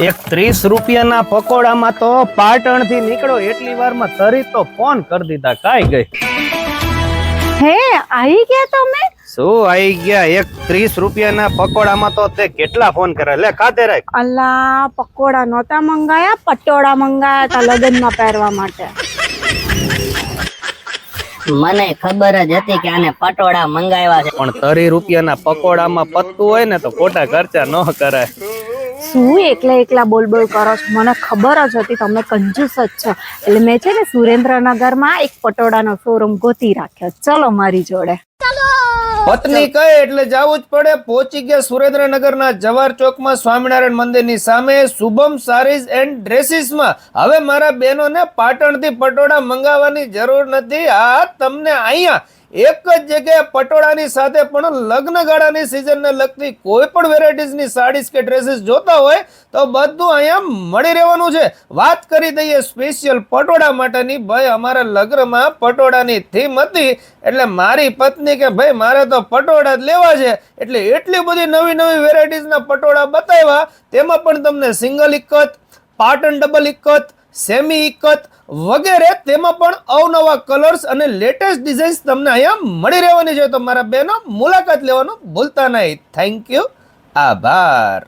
એક 30 રૂપિયાના પકોડામાં તો પાટણથી નીકળો એટલી વારમાં તરી તો ફોન કરી દીધા કાઈ ગઈ. હે આવી ગયા તમે? શું આવી ગયા? એક 30 રૂપિયાના પકોડામાં તો તે કેટલા ફોન કર્યા. લે ખાતે રાખ. અલ્લા પકોડા નહોતા મંગાયા, પટોળા મંગાયા તા લગ્નમાં પહેરવા માટે. મને ખબર જ હતી કે આને પટોળા મંગાવ્યા છે. પણ 30 રૂપિયાના પકોડામાં પત્તું હોય ને તો ખોટા ખર્ચા ન કરાય. શું એકલા બોલ કરો છો? મને ખબર જ હતી તમે કંજૂસ જ છો, એટલે મેં છે ને સુરેન્દ્રનગરમાં એક પટોળાનો શોરૂમ ગોતી રાખ્યો. ચલો મારી જોડે. પત્ની કહે એટલે જવું જ પડે. પહોંચી ગયા સુરેન્દ્રનગરના જવાહર ચોકમાં સ્વામિનારાયણ મંદિરની સામે શુભમ સારીઝ એન્ડ ડ્રેસીસમાં. હવે મારા બહેનોને પાટણથી પટોળા મંગાવવાની જરૂર નથી. આ તમને અહીંયા એક જ જગ્યાએ પટોળાની સાથે પણ લગ્ન ગાળાની સિઝનને લગતી કોઈ પણ વેરાયટીઝની સાડીઝ કે ડ્રેસીસ જોતા હોય તો બધું અહીંયા મળી રહેવાનું છે. વાત કરી દઈએ સ્પેશિયલ પટોળા માટેની. ભાઈ અમારા લગ્નમાં પટોળાની થીમ હતી એટલે મારી પત્ની કે ભાઈ મારે તો પટોળા જ લેવા છે, એટલે એટલી બધી નવી વેરાયટીઝના પટોળા બતાવ્યા. તેમાં પણ તમને single ikat, Patan double ikat, semi ikat વગેરે, તેમાં પણ અવનવા કલર્સ અને લેટેસ્ટ ડિઝાઇન્સ તમને અહીંયા મળી રહેવાની છે. તો મારા બહેનો મુલાકાત લેવાનું ભૂલતા નહીં. Thank you. આભાર.